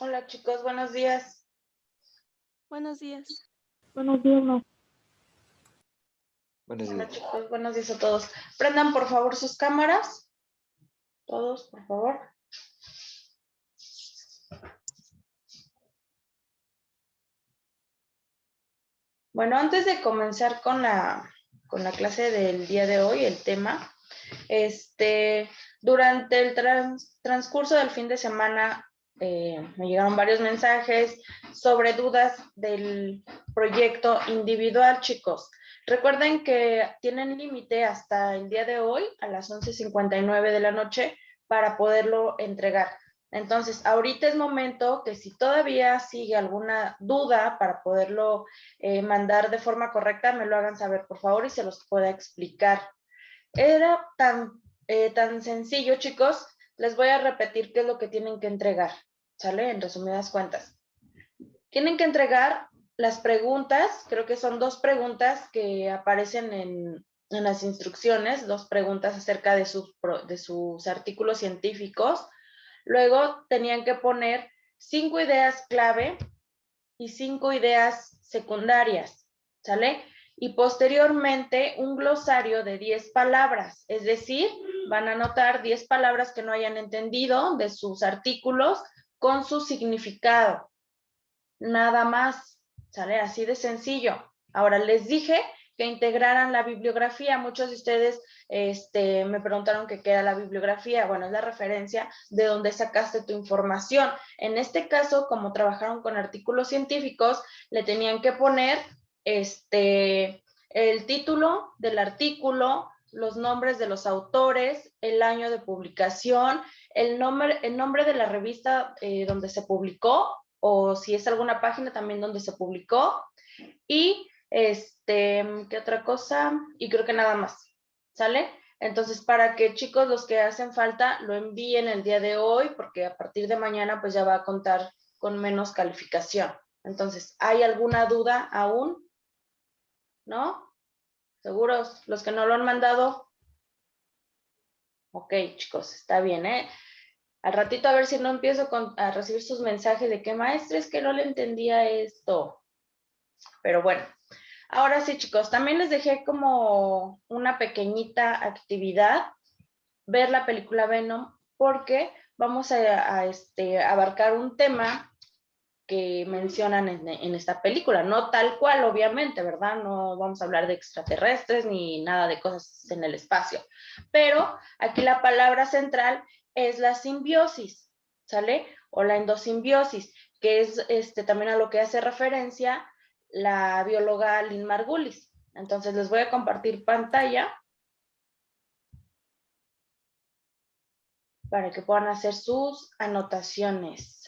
Hola chicos, buenos días. Buenos días. Buenos días, ma. Buenos Hola días. chicos, buenos días a todos. Prendan por favor sus cámaras. Todos, por favor. Bueno, antes de comenzar con la clase del día de hoy, el tema, durante el transcurso del fin de semana me llegaron varios mensajes sobre dudas del proyecto individual, chicos. Recuerden que tienen límite hasta el día de hoy a las 11:59 de la noche para poderlo entregar. Entonces, ahorita es momento que si todavía sigue alguna duda para poderlo mandar de forma correcta, me lo hagan saber, por favor, y se los pueda explicar. Era tan sencillo, chicos. Les voy a repetir qué es lo que tienen que entregar, ¿sale? En resumidas cuentas. Tienen que entregar las preguntas, creo que son 2 preguntas que aparecen en las instrucciones, 2 preguntas acerca de sus artículos científicos. Luego tenían que poner 5 ideas clave y 5 ideas secundarias, ¿sale? Y posteriormente un glosario de 10 palabras, es decir, van a anotar 10 palabras que no hayan entendido de sus artículos con su significado. Nada más, ¿sale? Así de sencillo. Ahora, les dije que integraran la bibliografía. Muchos de ustedes me preguntaron qué era la bibliografía. Bueno, es la referencia de donde sacaste tu información. En este caso, como trabajaron con artículos científicos, le tenían que poner el título del artículo, los nombres de los autores, el año de publicación, el nombre de la revista donde se publicó, o si es alguna página también donde se publicó, y ¿qué otra cosa? Y creo que nada más, ¿sale? Entonces, para que chicos, los que hacen falta, lo envíen el día de hoy, porque a partir de mañana pues ya va a contar con menos calificación. Entonces, ¿hay alguna duda aún? ¿No? ¿Seguros? ¿Los que no lo han mandado? Ok, chicos, está bien, ¿eh? Al ratito a ver si no empiezo a recibir sus mensajes de que maestra, es que no le entendía esto. Pero bueno, ahora sí, chicos, también les dejé como una pequeñita actividad, ver la película Venom, porque vamos a abarcar un tema que mencionan en esta película, no tal cual, obviamente, ¿verdad? No vamos a hablar de extraterrestres ni nada de cosas en el espacio, pero aquí la palabra central es la simbiosis, ¿sale? O la endosimbiosis, que es también a lo que hace referencia la bióloga Lynn Margulis. Entonces les voy a compartir pantalla para que puedan hacer sus anotaciones.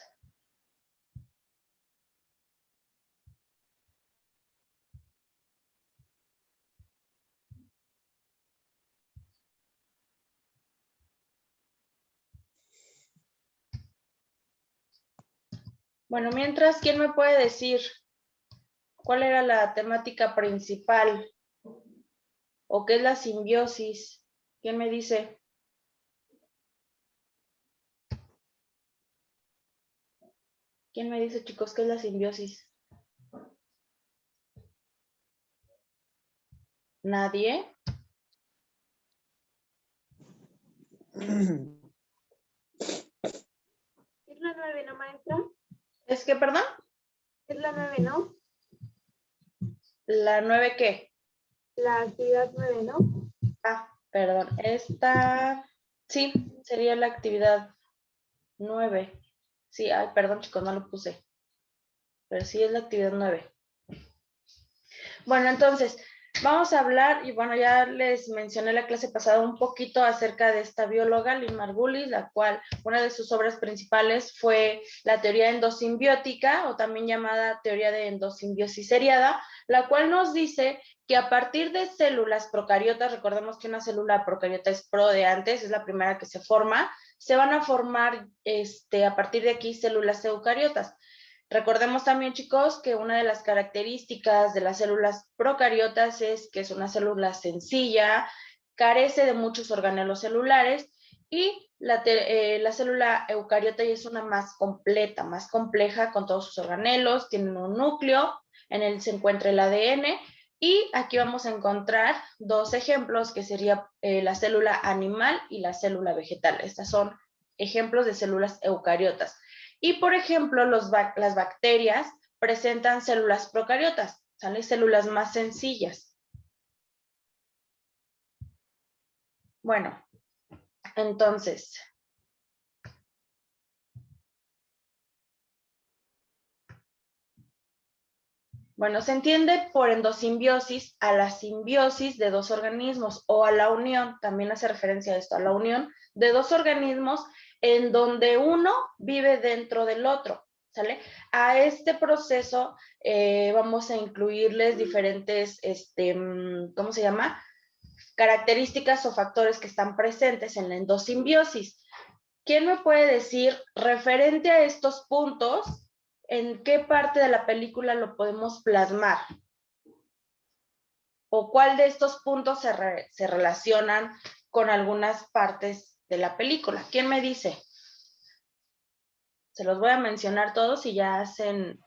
Bueno, mientras, ¿quién me puede decir cuál era la temática principal o qué es la simbiosis? ¿Quién me dice? ¿Quién me dice, chicos, qué es la simbiosis? ¿Nadie? Es la 9, ¿no, maestra? ¿Es que, perdón? Es la 9, ¿no? ¿La 9 qué? La actividad 9, ¿no? Ah, perdón. Esta, sí, sería la actividad 9. Sí, ay, perdón, chicos, no lo puse. Pero sí es la actividad 9. Bueno, entonces, vamos a hablar, y bueno, ya les mencioné la clase pasada un poquito acerca de esta bióloga, Lynn Margulis, la cual una de sus obras principales fue la teoría endosimbiótica, o también llamada teoría de endosimbiosis seriada, la cual nos dice que a partir de células procariotas, recordemos que una célula procariota es prodeantes, es la primera que se forma, se van a formar a partir de aquí células eucariotas. Recordemos también, chicos, que una de las características de las células procariotas es que es una célula sencilla, carece de muchos organelos celulares y La célula eucariota ya es una más completa, más compleja, con todos sus organelos, tienen un núcleo, en él se encuentra el ADN, y aquí vamos a encontrar dos ejemplos, que sería la célula animal y la célula vegetal. Estas son ejemplos de células eucariotas. Y, por ejemplo, las bacterias presentan células procariotas, ¿sale? Células más sencillas. Bueno, entonces, bueno, se entiende por endosimbiosis a la simbiosis de dos organismos, o a la unión, también hace referencia a esto, a la unión de dos organismos en donde uno vive dentro del otro, ¿sale? A este proceso vamos a incluirles diferentes, ¿cómo se llama? Características o factores que están presentes en la endosimbiosis. ¿Quién me puede decir, referente a estos puntos, en qué parte de la película lo podemos plasmar? ¿O cuál de estos puntos se relacionan con algunas partes de la película? ¿Quién me dice? Se los voy a mencionar todos y ya hacen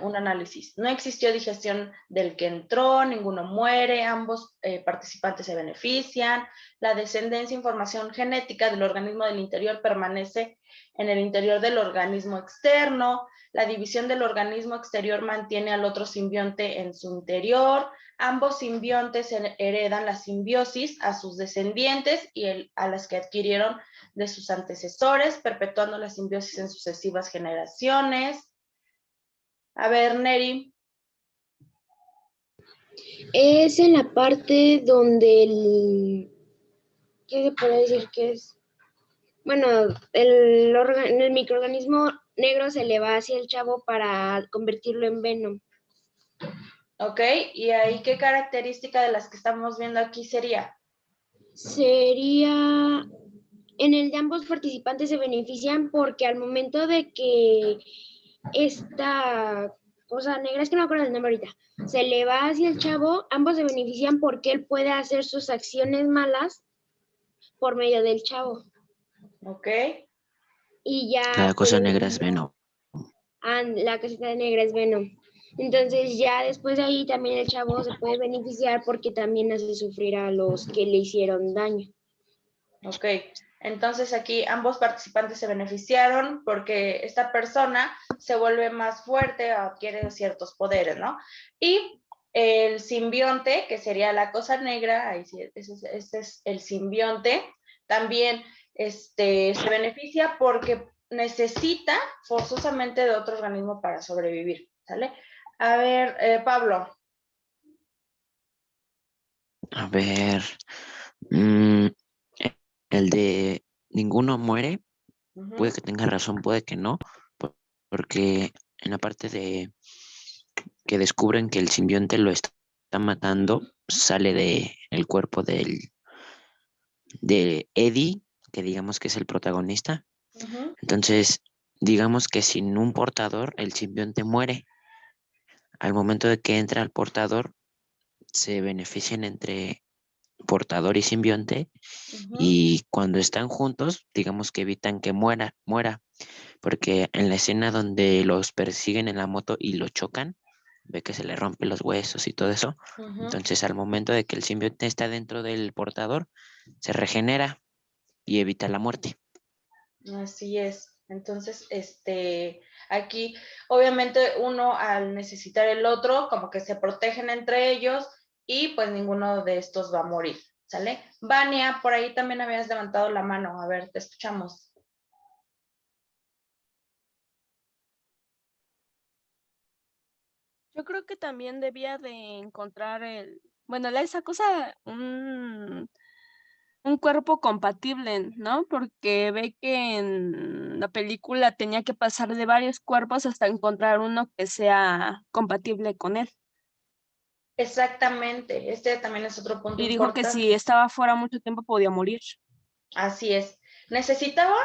un análisis. No existió digestión del que entró, ninguno muere, ambos participantes se benefician, la descendencia e información genética del organismo del interior permanece en el interior del organismo externo, la división del organismo exterior mantiene al otro simbionte en su interior, ambos simbiontes heredan la simbiosis a sus descendientes y a las que adquirieron de sus antecesores, perpetuando la simbiosis en sucesivas generaciones. A ver, Neri. Es en la parte donde ¿qué se puede decir que es? Bueno, el microorganismo negro se le va hacia el chavo para convertirlo en Venom. Ok, ¿y ahí qué característica de las que estamos viendo aquí sería? Sería, en el de ambos participantes se benefician porque al momento de que esta cosa negra, es que no me acuerdo el nombre ahorita, se le va hacia el chavo, ambos se benefician porque él puede hacer sus acciones malas por medio del chavo. Ok. Y ya... La cosa negra es Venom. La cosita negra es Venom. Entonces ya después de ahí también el chavo se puede beneficiar porque también hace sufrir a los que le hicieron daño. Ok, entonces aquí ambos participantes se beneficiaron porque esta persona se vuelve más fuerte, adquiere ciertos poderes, ¿no? Y el simbionte, que sería la cosa negra, ahí sí, ese es el simbionte, también se beneficia porque necesita forzosamente de otro organismo para sobrevivir, ¿sale? A ver, Pablo. A ver, el de ninguno muere, puede que tenga razón, puede que no, porque en la parte de que descubren que el simbionte lo está matando, sale de el cuerpo de Eddie, que digamos que es el protagonista. Entonces, digamos que sin un portador, el simbionte muere. Al momento de que entra el portador, se benefician entre portador y simbionte, y cuando están juntos, digamos que evitan que muera, porque en la escena donde los persiguen en la moto y lo chocan, ve que se le rompen los huesos y todo eso. Entonces, al momento de que el simbionte está dentro del portador, se regenera y evita la muerte. Así es. Entonces, aquí, obviamente, uno al necesitar el otro, como que se protegen entre ellos y pues ninguno de estos va a morir, ¿sale? Vania, por ahí también habías levantado la mano. A ver, te escuchamos. Yo creo que también debía de encontrar esa cosa, un cuerpo compatible, ¿no? Porque ve que en la película tenía que pasar de varios cuerpos hasta encontrar uno que sea compatible con él. Exactamente, también es otro punto Y dijo importante. que si estaba fuera mucho tiempo podía morir. Así es. Necesitaba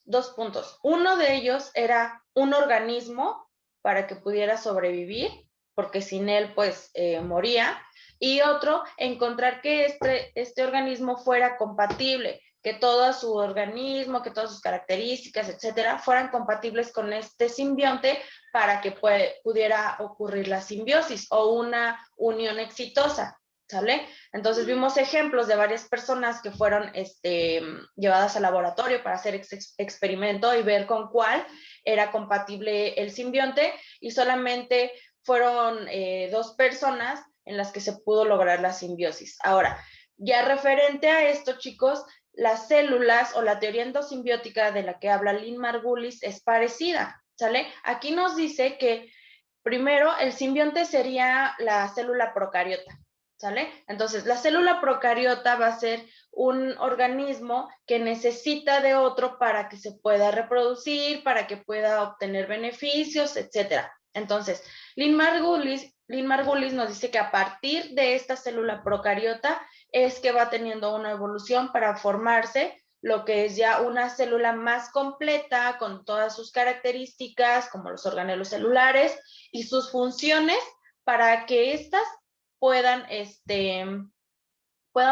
2 puntos. Uno de ellos era un organismo para que pudiera sobrevivir, porque sin él pues moría. Y otro, encontrar que este organismo fuera compatible, que todo su organismo, que todas sus características, etcétera, fueran compatibles con este simbionte para que pudiera ocurrir la simbiosis o una unión exitosa, ¿sale? Entonces vimos ejemplos de varias personas que fueron llevadas al laboratorio para hacer experimento y ver con cuál era compatible el simbionte, y solamente fueron 2 personas en las que se pudo lograr la simbiosis. Ahora, ya referente a esto, chicos, las células o la teoría endosimbiótica de la que habla Lynn Margulis es parecida, ¿sale? Aquí nos dice que primero el simbionte sería la célula procariota, ¿sale? Entonces, la célula procariota va a ser un organismo que necesita de otro para que se pueda reproducir, para que pueda obtener beneficios, etcétera. Entonces, Lynn Margulis nos dice que a partir de esta célula procariota es que va teniendo una evolución para formarse lo que es ya una célula más completa con todas sus características, como los organelos celulares y sus funciones, para que éstas puedan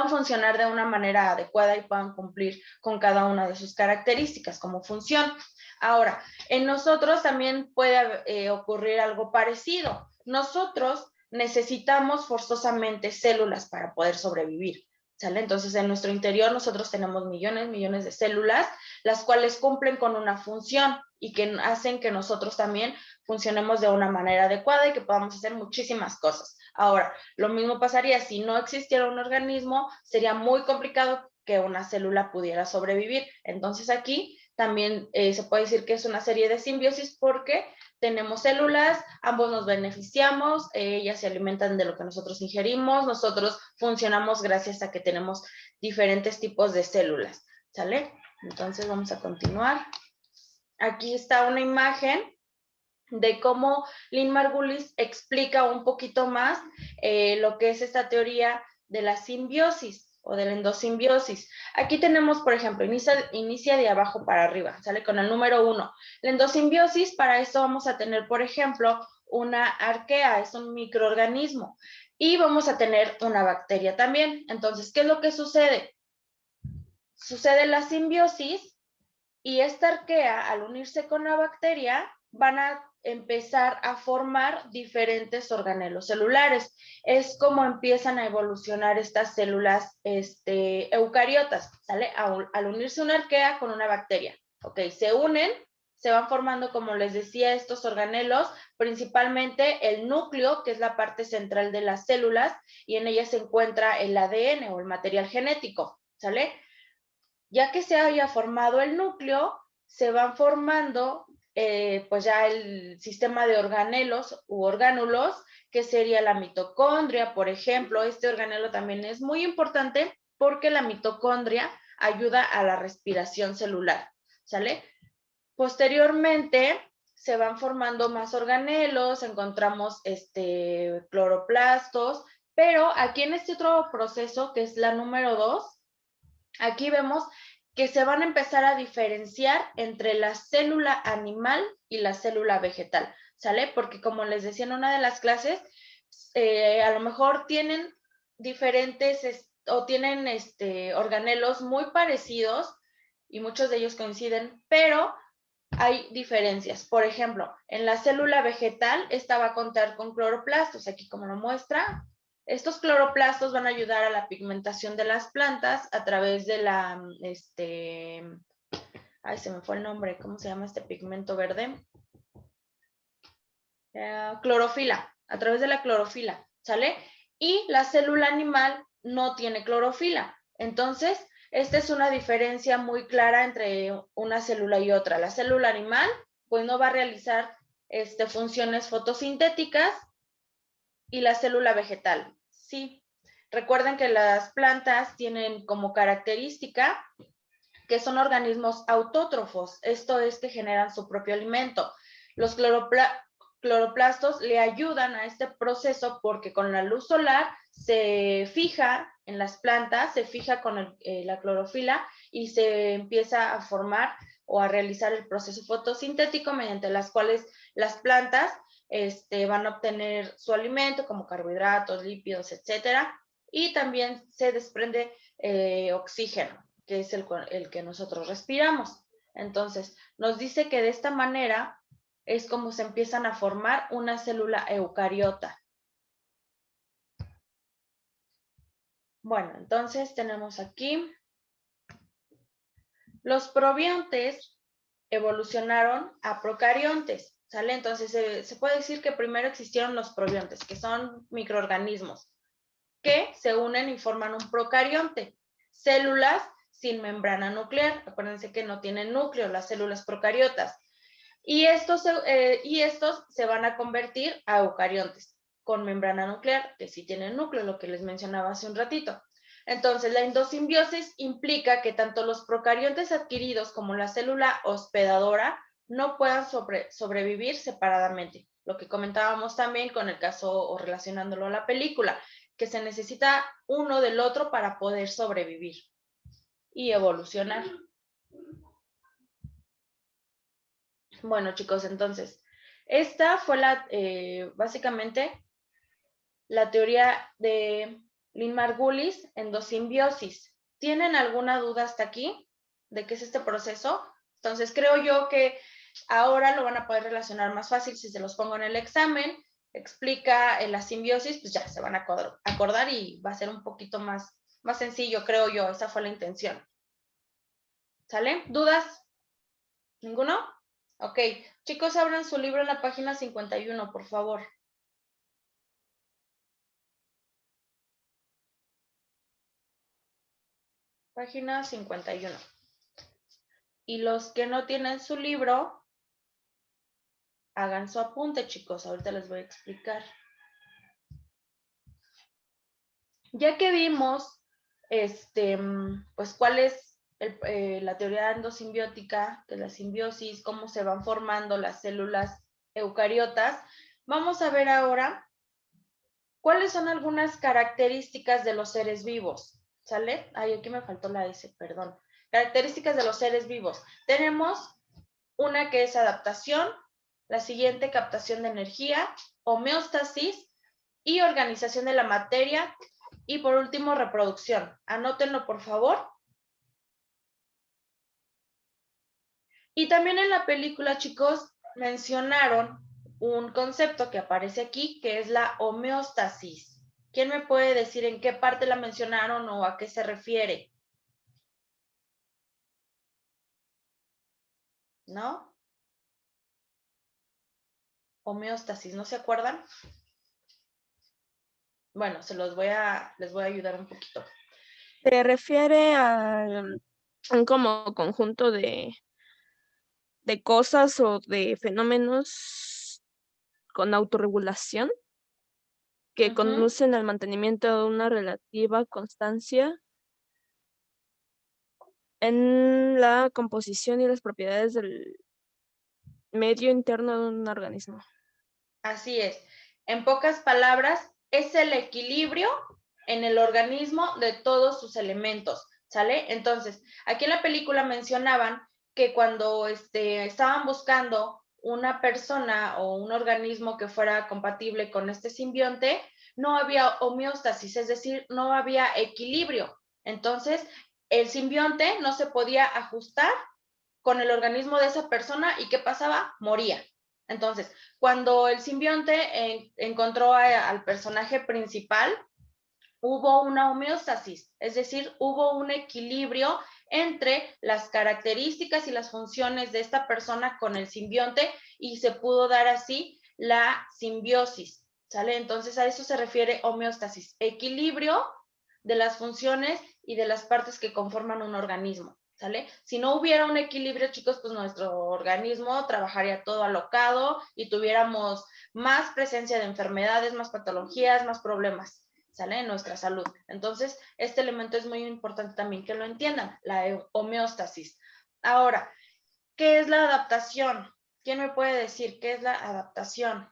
funcionar de una manera adecuada y puedan cumplir con cada una de sus características como función. Ahora, en nosotros también puede ocurrir algo parecido. Nosotros necesitamos forzosamente células para poder sobrevivir, ¿sale? Entonces, en nuestro interior nosotros tenemos millones de células, las cuales cumplen con una función y que hacen que nosotros también funcionemos de una manera adecuada y que podamos hacer muchísimas cosas. Ahora, lo mismo pasaría si no existiera un organismo, sería muy complicado que una célula pudiera sobrevivir. Entonces, aquí también se puede decir que es una serie de simbiosis porque tenemos células, ambos nos beneficiamos, ellas se alimentan de lo que nosotros ingerimos, nosotros funcionamos gracias a que tenemos diferentes tipos de células, ¿sale? Entonces vamos a continuar. Aquí está una imagen de cómo Lynn Margulis explica un poquito más lo que es esta teoría de la simbiosis o de la endosimbiosis. Aquí tenemos, por ejemplo, inicia de abajo para arriba, sale con el número 1. La endosimbiosis, para esto vamos a tener, por ejemplo, una arquea, es un microorganismo, y vamos a tener una bacteria también. Entonces, ¿qué es lo que sucede? Sucede la simbiosis y esta arquea, al unirse con la bacteria, van a empezar a formar diferentes organelos celulares. Es como empiezan a evolucionar estas células eucariotas, ¿sale? Al unirse una arquea con una bacteria. Ok, se unen, se van formando, como les decía, estos organelos, principalmente el núcleo, que es la parte central de las células, y en ella se encuentra el ADN o el material genético, ¿sale? Ya que se haya formado el núcleo, se van formando pues ya el sistema de organelos u orgánulos, que sería la mitocondria, por ejemplo. Este organelo también es muy importante porque la mitocondria ayuda a la respiración celular, ¿sale? Posteriormente se van formando más organelos, encontramos cloroplastos, pero aquí en este otro proceso, que es la número 2, aquí vemos que se van a empezar a diferenciar entre la célula animal y la célula vegetal, ¿sale? Porque como les decía en una de las clases, a lo mejor tienen diferentes o tienen organelos muy parecidos y muchos de ellos coinciden, pero hay diferencias. Por ejemplo, en la célula vegetal, esta va a contar con cloroplastos, aquí como lo muestra. Estos cloroplastos van a ayudar a la pigmentación de las plantas a través de la, ay, se me fue el nombre, ¿cómo se llama este pigmento verde? Clorofila, a través de la clorofila, ¿sale? Y la célula animal no tiene clorofila. Entonces, esta es una diferencia muy clara entre una célula y otra. La célula animal, pues no va a realizar funciones fotosintéticas, y la célula vegetal, sí. Recuerden que las plantas tienen como característica que son organismos autótrofos, esto es que generan su propio alimento. Los cloroplastos le ayudan a este proceso porque con la luz solar se fija en las plantas, se fija con la clorofila y se empieza a formar o a realizar el proceso fotosintético mediante las cuales las plantas van a obtener su alimento como carbohidratos, lípidos, etcétera, y también se desprende oxígeno. que es el que nosotros respiramos. Entonces, nos dice que de esta manera es como se empiezan a formar una célula eucariota. Bueno, entonces tenemos aquí los probiontes evolucionaron a procariontes, ¿sale? Entonces se puede decir que primero existieron los probiontes, que son microorganismos que se unen y forman un procarionte, células sin membrana nuclear. Acuérdense que no tienen núcleo las células procariotas. Y estos se van a convertir a eucariontes con membrana nuclear, que sí tienen núcleo, lo que les mencionaba hace un ratito. Entonces, la endosimbiosis implica que tanto los procariontes adquiridos como la célula hospedadora no puedan sobrevivir separadamente. Lo que comentábamos también con el caso o relacionándolo a la película, que se necesita uno del otro para poder sobrevivir y evolucionar. Bueno, chicos, entonces, esta fue básicamente la teoría de Lynn Margulis, endosimbiosis. ¿Tienen alguna duda hasta aquí de qué es este proceso? Entonces, creo yo que ahora lo van a poder relacionar más fácil si se los pongo en el examen. Explica la simbiosis, pues ya se van a acordar y va a ser un poquito más sencillo, creo yo. Esa fue la intención. ¿Sale? ¿Dudas? ¿Ninguno? Ok. Chicos, abran su libro en la página 51, por favor. Página 51. Y los que no tienen su libro, hagan su apunte, chicos. Ahorita les voy a explicar. Ya que vimos, pues cuál es la teoría endosimbiótica, que es la simbiosis, cómo se van formando las células eucariotas, vamos a ver ahora cuáles son algunas características de los seres vivos. ¿Sale? Ay, aquí me faltó la S, perdón. Características de los seres vivos. Tenemos una que es adaptación, la siguiente captación de energía, homeostasis y organización de la materia y por último reproducción. Anótenlo por favor. Y también en la película, chicos, mencionaron un concepto que aparece aquí que es la homeostasis. ¿Quién me puede decir en qué parte la mencionaron o a qué se refiere? ¿No? Homeostasis, ¿no se acuerdan? Bueno, les voy a ayudar un poquito. Se refiere a un como conjunto de cosas o de fenómenos con autorregulación que conducen al mantenimiento de una relativa constancia en la composición y las propiedades del medio interno de un organismo. Así es. En pocas palabras, es el equilibrio en el organismo de todos sus elementos, ¿sale? Entonces, aquí en la película mencionaban que cuando estaban buscando una persona o un organismo que fuera compatible con este simbionte, no había homeostasis, es decir, no había equilibrio. Entonces, el simbionte no se podía ajustar con el organismo de esa persona y ¿qué pasaba? Moría. Entonces, cuando el simbionte encontró al personaje principal, hubo una homeostasis, es decir, hubo un equilibrio entre las características y las funciones de esta persona con el simbionte y se pudo dar así la simbiosis, ¿sale? Entonces a eso se refiere homeostasis, equilibrio de las funciones y de las partes que conforman un organismo, ¿sale? Si no hubiera un equilibrio, chicos, pues nuestro organismo trabajaría todo alocado y tuviéramos más presencia de enfermedades, más patologías, más problemas, ¿sale? En nuestra salud. Entonces, este elemento es muy importante también que lo entiendan, la homeostasis. Ahora, ¿qué es la adaptación? ¿Quién me puede decir qué es la adaptación?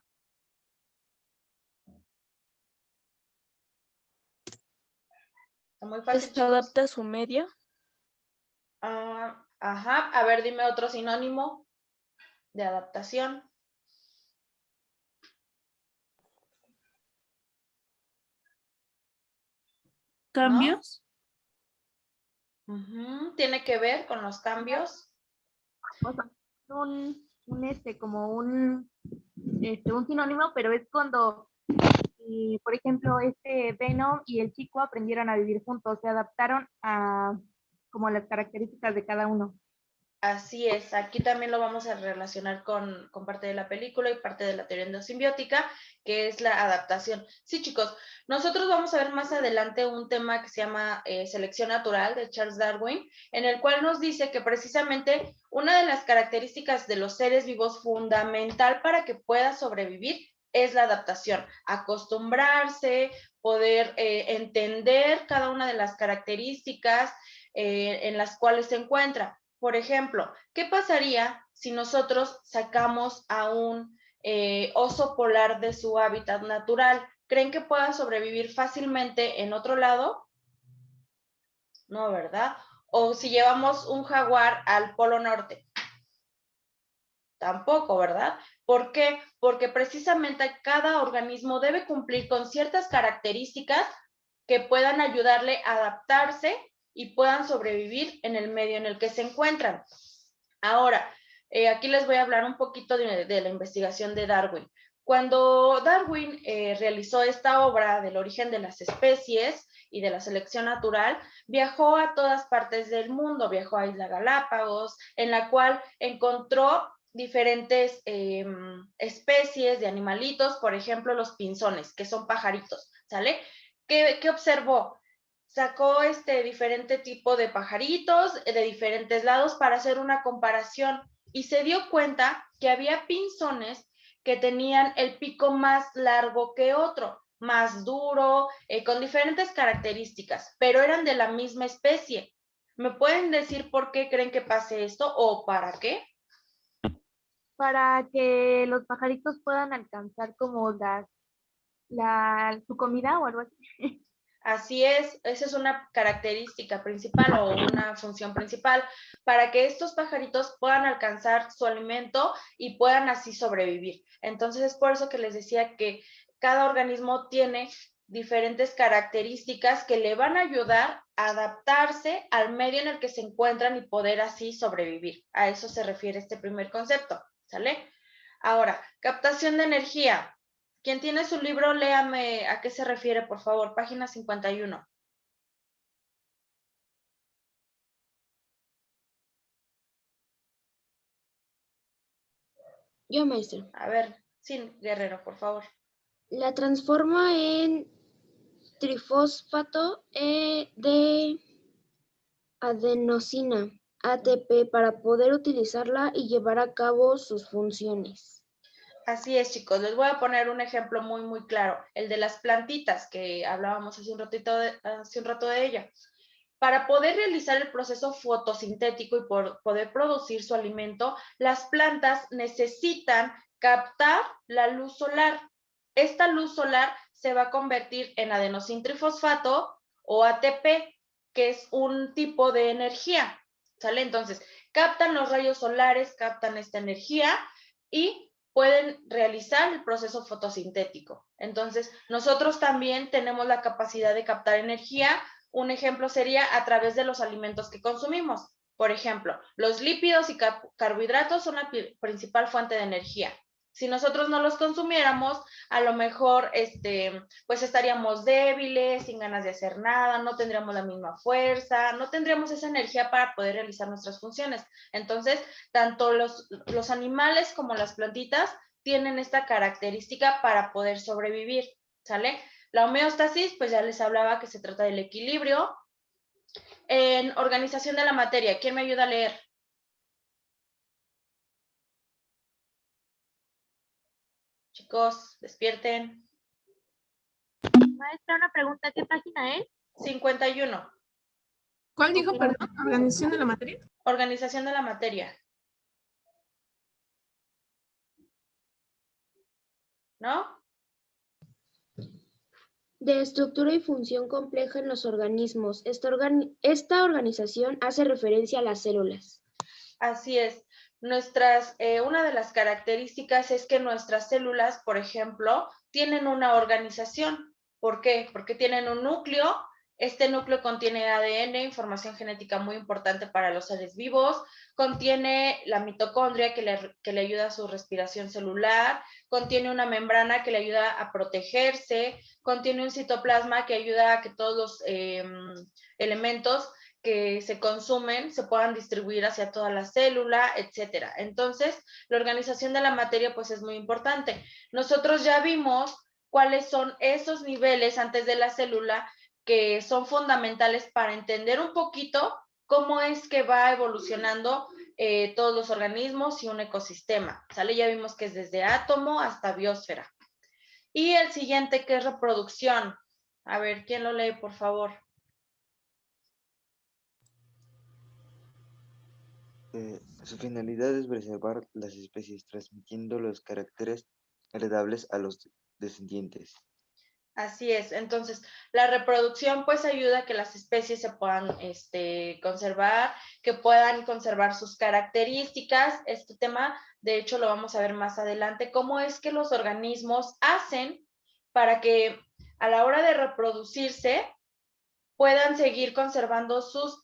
Está muy fácil, Se chicos. adapta a su medio. Ajá, a ver, dime otro sinónimo de adaptación. ¿Cambios? ¿Tiene que ver con los cambios? O sea, como un sinónimo, pero es cuando, por ejemplo, Venom y el chico aprendieron a vivir juntos, se adaptaron a como las características de cada uno. Así es, aquí también lo vamos a relacionar con parte de la película y parte de la teoría endosimbiótica, que es la adaptación. Sí, chicos, nosotros vamos a ver más adelante un tema que se llama selección natural de Charles Darwin, en el cual nos dice que precisamente una de las características de los seres vivos fundamental para que pueda sobrevivir es la adaptación, acostumbrarse, poder entender cada una de las características en las cuales se encuentra. Por ejemplo, ¿qué pasaría si nosotros sacamos a un oso polar de su hábitat natural? ¿Creen que pueda sobrevivir fácilmente en otro lado? No, ¿verdad? O si llevamos un jaguar al Polo Norte. Tampoco, ¿verdad? ¿Por qué? Porque precisamente cada organismo debe cumplir con ciertas características que puedan ayudarle a adaptarse y puedan sobrevivir en el medio en el que se encuentran. Ahora, aquí les voy a hablar un poquito de la investigación de Darwin. Cuando Darwin realizó esta obra del origen de las especies y de la selección natural, viajó a todas partes del mundo, viajó a Isla Galápagos, en la cual encontró diferentes especies de animalitos, por ejemplo, los pinzones, que son pajaritos, ¿sale? ¿Qué observó? Sacó diferente tipo de pajaritos de diferentes lados para hacer una comparación y se dio cuenta que había pinzones que tenían el pico más largo que otro, más duro, con diferentes características, pero eran de la misma especie. ¿Me pueden decir por qué creen que pase esto o para qué? Para que los pajaritos puedan alcanzar como su comida o algo así. Así es, esa es una característica principal o una función principal para que estos pajaritos puedan alcanzar su alimento y puedan así sobrevivir. Entonces es por eso que les decía que cada organismo tiene diferentes características que le van a ayudar a adaptarse al medio en el que se encuentran y poder así sobrevivir. A eso se refiere este primer concepto, ¿sale? Ahora, captación de energía. Quien tiene su libro, léame a qué se refiere, por favor. Página 51. Yo, maestra. A ver, sí, Guerrero, por favor. La transforma en trifosfato de adenosina, ATP, para poder utilizarla y llevar a cabo sus funciones. Así es, chicos. Les voy a poner un ejemplo muy, muy claro. El de las plantitas, que hablábamos hace un rato de ella. Para poder realizar el proceso fotosintético y poder producir su alimento, las plantas necesitan captar la luz solar. Esta luz solar se va a convertir en adenosintrifosfato o ATP, que es un tipo de energía, ¿sale? Entonces, captan los rayos solares, captan esta energía y pueden realizar el proceso fotosintético. Entonces, nosotros también tenemos la capacidad de captar energía. Un ejemplo sería a través de los alimentos que consumimos. Por ejemplo, los lípidos y carbohidratos son la principal fuente de energía. Si nosotros no los consumiéramos, a lo mejor pues estaríamos débiles, sin ganas de hacer nada, no tendríamos la misma fuerza, no tendríamos esa energía para poder realizar nuestras funciones. Entonces, tanto los animales como las plantitas tienen esta característica para poder sobrevivir, ¿sale? La homeostasis, pues ya les hablaba que se trata del equilibrio. En organización de la materia, ¿quién me ayuda a leer? Chicos, despierten. Maestra, una pregunta, ¿qué página es? 51. ¿Cuál dijo, perdón? ¿Organización de la materia? Organización de la materia. ¿No? De estructura y función compleja en los organismos. Esta organización hace referencia a las células. Así es. Una de las características es que nuestras células, por ejemplo, tienen una organización. ¿Por qué? Porque tienen un núcleo Este núcleo contiene ADN, información genética muy importante para los seres vivos, contiene la mitocondria que le ayuda a su respiración celular, contiene una membrana que le ayuda a protegerse, contiene un citoplasma que ayuda a que todos los elementos que se consumen se puedan distribuir hacia toda la célula, etcétera. Entonces, la organización de la materia pues es muy importante. Nosotros ya vimos cuáles son esos niveles antes de la célula que son fundamentales para entender un poquito cómo es que va evolucionando todos los organismos y un ecosistema, ¿sale? Ya vimos que es desde átomo hasta biosfera. Y el siguiente, que es reproducción. A ver, ¿quién lo lee, por favor? Su finalidad es preservar las especies, transmitiendo los caracteres heredables a los descendientes. Así es. Entonces, la reproducción pues ayuda a que las especies se puedan conservar, que puedan conservar sus características. Este tema, de hecho, lo vamos a ver más adelante, cómo es que los organismos hacen para que a la hora de reproducirse puedan seguir conservando sus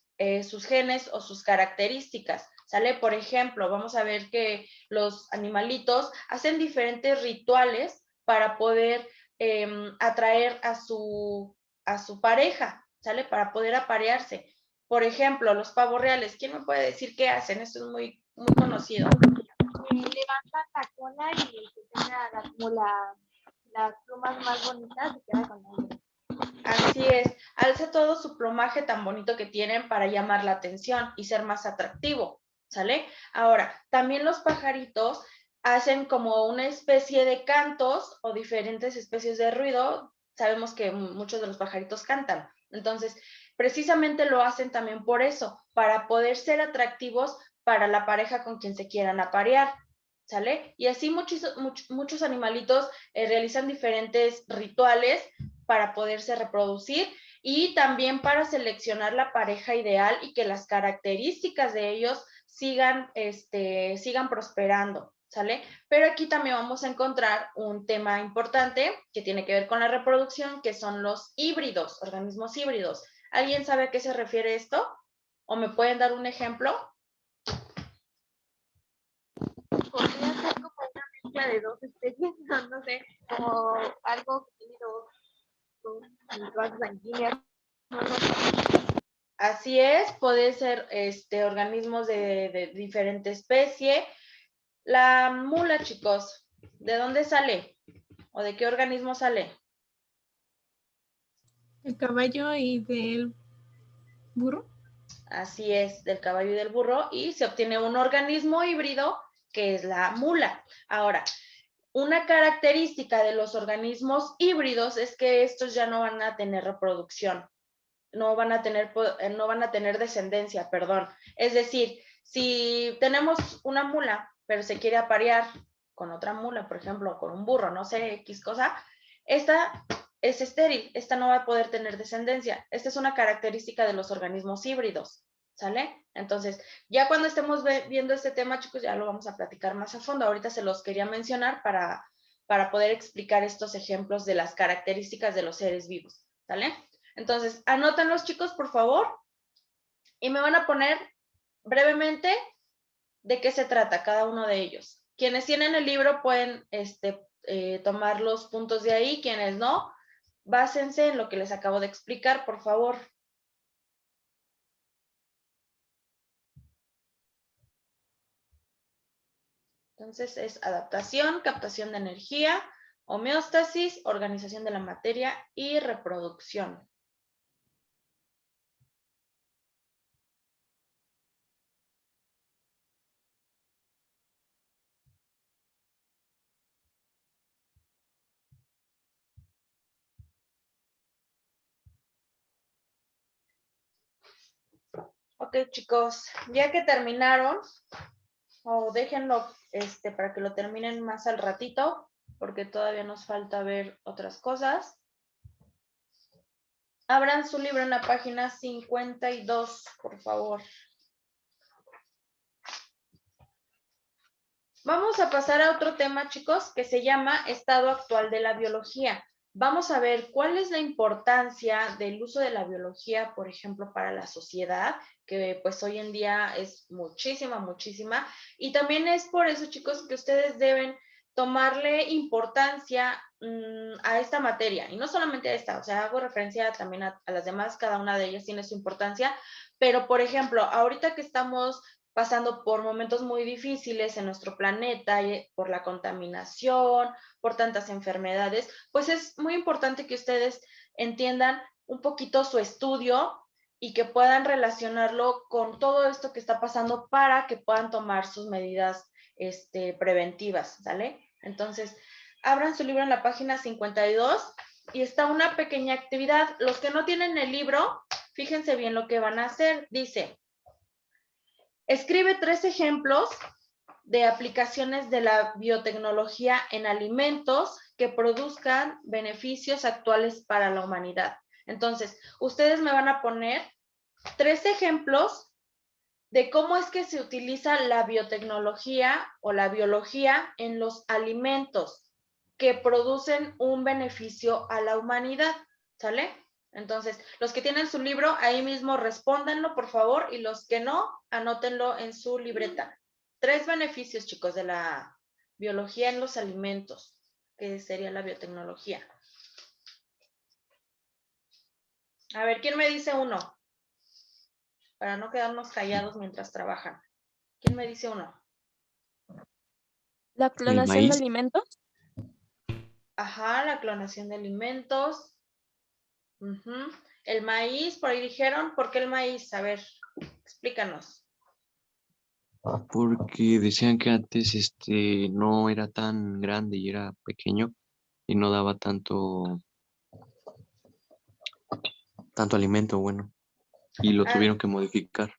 genes o sus características, ¿sale? Por ejemplo, vamos a ver que los animalitos hacen diferentes rituales para poder atraer a su pareja, ¿sale? Para poder aparearse. Por ejemplo, los pavos reales, ¿quién me puede decir qué hacen? Esto es muy, muy conocido. Levantan la cola y se tenga las plumas más bonitas y queda con hambre. Así es, alza todo su plumaje tan bonito que tienen para llamar la atención y ser más atractivo, ¿sale? Ahora, también los pajaritos hacen como una especie de cantos o diferentes especies de ruido. Sabemos que muchos de los pajaritos cantan, entonces precisamente lo hacen también por eso, para poder ser atractivos para la pareja con quien se quieran aparear, ¿sale? Y así muchos animalitos realizan diferentes rituales para poderse reproducir y también para seleccionar la pareja ideal y que las características de ellos sigan prosperando, ¿sale? Pero aquí también vamos a encontrar un tema importante que tiene que ver con la reproducción, que son los híbridos, organismos híbridos. ¿Alguien sabe a qué se refiere esto? ¿O me pueden dar un ejemplo? Podría ser como una mezcla de dos especies, no sé, como algo que tiene dos razas sanguíneas. Así es, puede ser organismos de diferente especie. La mula, chicos, ¿de dónde sale? ¿O de qué organismo sale? El caballo y del burro. Así es, del caballo y del burro, y se obtiene un organismo híbrido que es la mula. Ahora, una característica de los organismos híbridos es que estos ya no van a tener reproducción, no van a tener descendencia, perdón. Es decir, si tenemos una mula, pero se quiere aparear con otra mula, por ejemplo, con un burro, no sé, X cosa, esta es estéril, esta no va a poder tener descendencia. Esta es una característica de los organismos híbridos, ¿sale? Entonces, ya cuando estemos viendo este tema, chicos, ya lo vamos a platicar más a fondo. Ahorita se los quería mencionar para poder explicar estos ejemplos de las características de los seres vivos, ¿sale? Entonces, anótenlos, chicos, por favor, y me van a poner brevemente de qué se trata cada uno de ellos. Quienes tienen el libro pueden tomar los puntos de ahí, quienes no, básense en lo que les acabo de explicar, por favor. Entonces, es adaptación, captación de energía, homeostasis, organización de la materia y reproducción. Ok, chicos, ya que terminaron, o déjenlo para que lo terminen más al ratito, porque todavía nos falta ver otras cosas. Abran su libro en la página 52, por favor. Vamos a pasar a otro tema, chicos, que se llama estado actual de la biología. vamos a ver cuál es la importancia del uso de la biología, por ejemplo, para la sociedad, que pues hoy en día es muchísima, muchísima. Y también es por eso, chicos, que ustedes deben tomarle importancia a esta materia, y no solamente a esta, o sea, hago referencia también a las demás, cada una de ellas tiene su importancia, pero por ejemplo, ahorita que estamos pasando por momentos muy difíciles en nuestro planeta, por la contaminación, por tantas enfermedades, pues es muy importante que ustedes entiendan un poquito su estudio y que puedan relacionarlo con todo esto que está pasando para que puedan tomar sus medidas preventivas, ¿sale? Entonces, abran su libro en la página 52 y está una pequeña actividad. Los que no tienen el libro, fíjense bien lo que van a hacer. Dice, escribe 3 ejemplos de aplicaciones de la biotecnología en alimentos que produzcan beneficios actuales para la humanidad. Entonces, ustedes me van a poner 3 ejemplos de cómo es que se utiliza la biotecnología o la biología en los alimentos que producen un beneficio a la humanidad, ¿sale? Entonces, los que tienen su libro, ahí mismo respóndanlo, por favor, y los que no, anótenlo en su libreta. 3 beneficios, chicos, de la biología en los alimentos, que sería la biotecnología. A ver, ¿quién me dice uno? Para no quedarnos callados mientras trabajan. ¿Quién me dice uno? ¿La clonación de maíz? alimentos? Ajá, la clonación de alimentos. El maíz, por ahí dijeron. ¿Por qué el maíz? A ver, explícanos. Porque decían que antes no era tan grande y era pequeño y no daba tanto alimento bueno y lo tuvieron que modificar.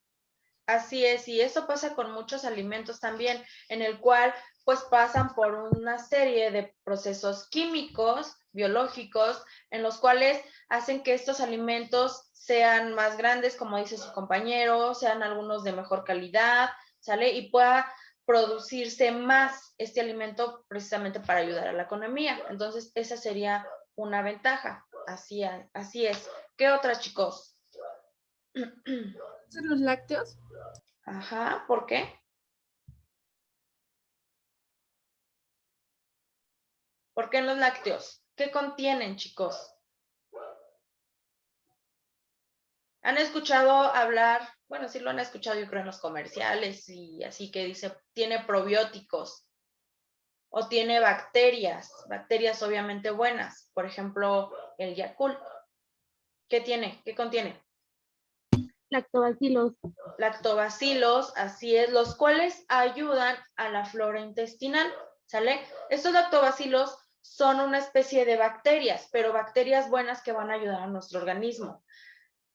Así es, y eso pasa con muchos alimentos también, en el cual pues pasan por una serie de procesos químicos, biológicos, en los cuales hacen que estos alimentos sean más grandes, como dice su compañero, sean algunos de mejor calidad, ¿sale? Y pueda producirse más este alimento precisamente para ayudar a la economía. Entonces, esa sería una ventaja. Así es. ¿Qué otra, chicos? ¿Son los lácteos? Ajá, ¿por qué? ¿Por qué en los lácteos? ¿Qué contienen, chicos? ¿Han escuchado hablar? Bueno, sí lo han escuchado yo creo en los comerciales y así que dice, tiene probióticos o tiene bacterias obviamente buenas. Por ejemplo, el Yakult. ¿Qué tiene? ¿Qué contiene? Lactobacilos. Lactobacilos, así es, los cuales ayudan a la flora intestinal, ¿sale? Estos lactobacilos son una especie de bacterias, pero bacterias buenas que van a ayudar a nuestro organismo.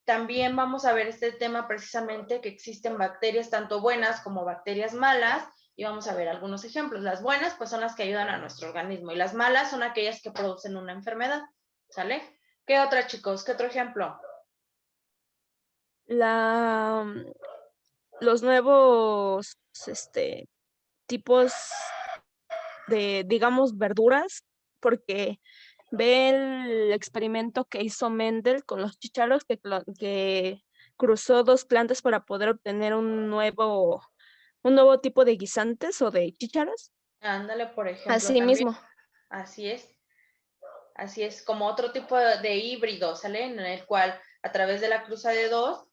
También vamos a ver este tema precisamente que existen bacterias tanto buenas como bacterias malas y vamos a ver algunos ejemplos. Las buenas pues son las que ayudan a nuestro organismo y las malas son aquellas que producen una enfermedad, ¿sale? ¿Qué otra, chicos? ¿Qué otro ejemplo? Los nuevos tipos de, digamos, verduras, porque ve el experimento que hizo Mendel con los chícharos, que cruzó 2 plantas para poder obtener un nuevo tipo de guisantes o de chícharos. Ándale, por ejemplo, Así también. mismo. Así es, como otro tipo de híbrido, ¿sale? En el cual a través de la cruza de 2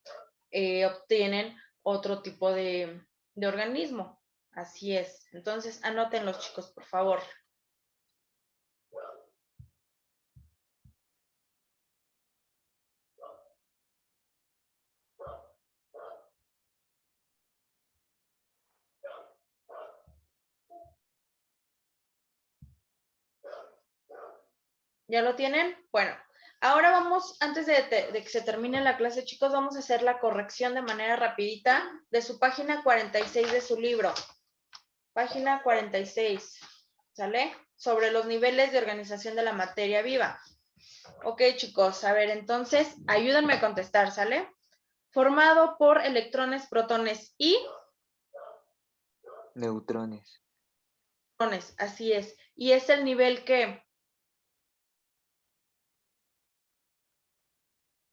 obtienen otro tipo de organismo. Así es. Entonces, anoten los chicos, por favor. ¿Ya lo tienen? Bueno, ahora vamos, antes de que se termine la clase, chicos, vamos a hacer la corrección de manera rapidita de su página 46 de su libro. Página 46, ¿sale? Sobre los niveles de organización de la materia viva. Ok, chicos, a ver, entonces, ayúdenme a contestar, ¿sale? Formado por electrones, protones y Neutrones. neutrones, así es. Y es el nivel que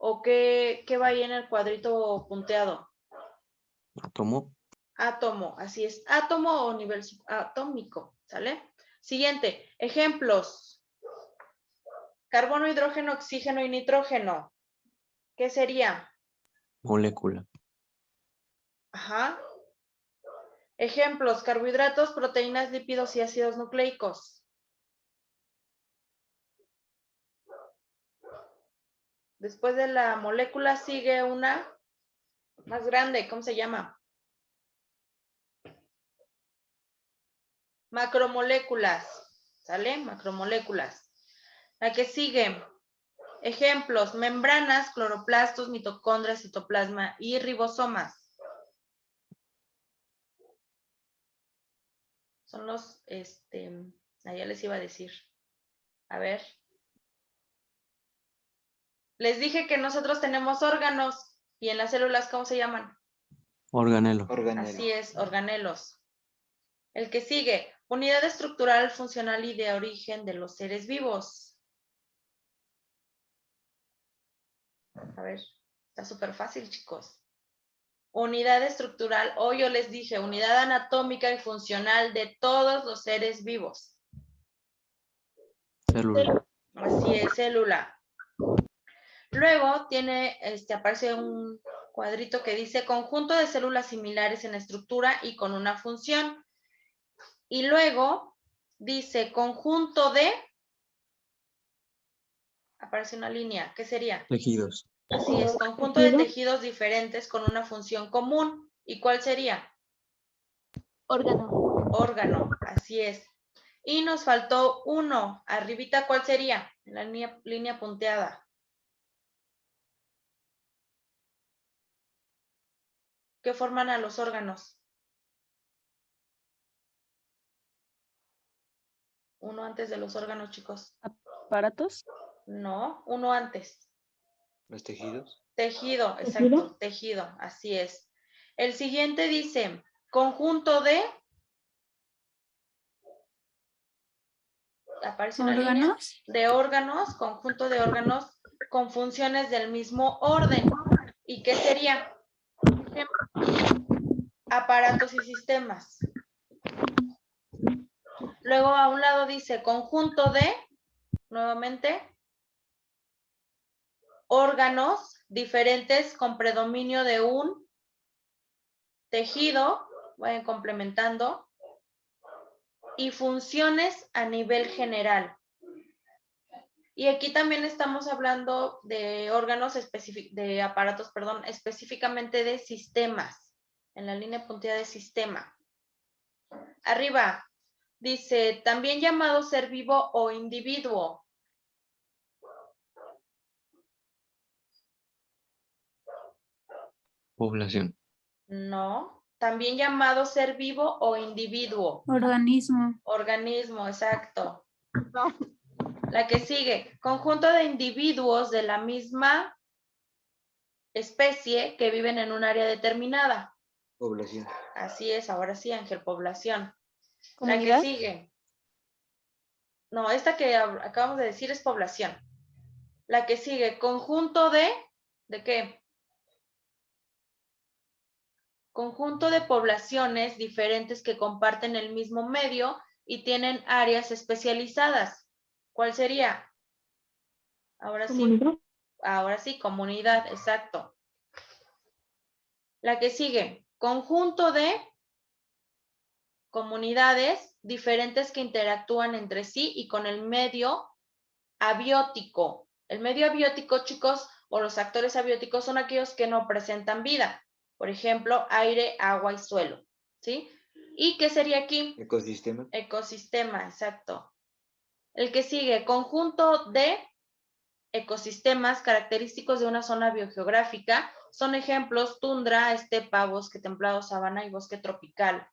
¿O qué va ahí en el cuadrito punteado? Átomo. Átomo, así es. Átomo o nivel atómico, ¿sale? Siguiente, ejemplos. Carbono, hidrógeno, oxígeno y nitrógeno. ¿Qué sería? Molécula. Ajá. Ejemplos, carbohidratos, proteínas, lípidos y ácidos nucleicos. Después de la molécula sigue una más grande, ¿cómo se llama? Macromoléculas, ¿sale? Macromoléculas. La que sigue, ejemplos, membranas, cloroplastos, mitocondrias, citoplasma y ribosomas. Son los, ya les iba a decir. A ver. Les dije que nosotros tenemos órganos y en las células, ¿cómo se llaman? Organelo. Organelo. Así es, organelos. El que sigue, unidad estructural, funcional y de origen de los seres vivos. A ver, está súper fácil, chicos. Unidad estructural, o yo les dije, unidad anatómica y funcional de todos los seres vivos. Célula. Así es, célula. Luego aparece un cuadrito que dice conjunto de células similares en estructura y con una función. Y luego dice conjunto de, aparece una línea, ¿qué sería? Tejidos. Así es, conjunto de tejidos diferentes con una función común. ¿Y cuál sería? Órgano. Órgano, así es. Y nos faltó uno. Arribita, ¿cuál sería? La línea punteada. ¿Qué forman a los órganos? Uno antes de los órganos, chicos. ¿Aparatos? No, uno antes. ¿Los tejidos? Tejido, exacto, tejido, así es. El siguiente dice, conjunto de, aparece una línea de órganos, conjunto de órganos con funciones del mismo orden. ¿Y qué sería? Aparatos y sistemas. Luego a un lado dice conjunto de, nuevamente, órganos diferentes con predominio de un tejido, vayan complementando, y funciones a nivel general. Y aquí también estamos hablando de órganos de aparatos, perdón, específicamente de sistemas, en la línea punteada de sistema. Arriba dice, también llamado ser vivo o individuo. Población. No, también llamado ser vivo o individuo. Organismo. Organismo, exacto. La que sigue, conjunto de individuos de la misma especie que viven en un área determinada. Población. Así es, ahora sí, Ángel, población. ¿Comunidad? La que sigue. No, esta que acabamos de decir es población. La que sigue, conjunto de qué? Conjunto de poblaciones diferentes que comparten el mismo medio y tienen áreas especializadas. ¿Cuál sería? Ahora sí. Ahora sí, comunidad, exacto. La que sigue, conjunto de comunidades diferentes que interactúan entre sí y con el medio abiótico. El medio abiótico, chicos, o los actores abióticos son aquellos que no presentan vida. Por ejemplo, aire, agua y suelo, ¿sí? ¿Y qué sería aquí? Ecosistema. Ecosistema, exacto. El que sigue, conjunto de ecosistemas característicos de una zona biogeográfica, son ejemplos tundra, estepa, bosque templado, sabana y bosque tropical.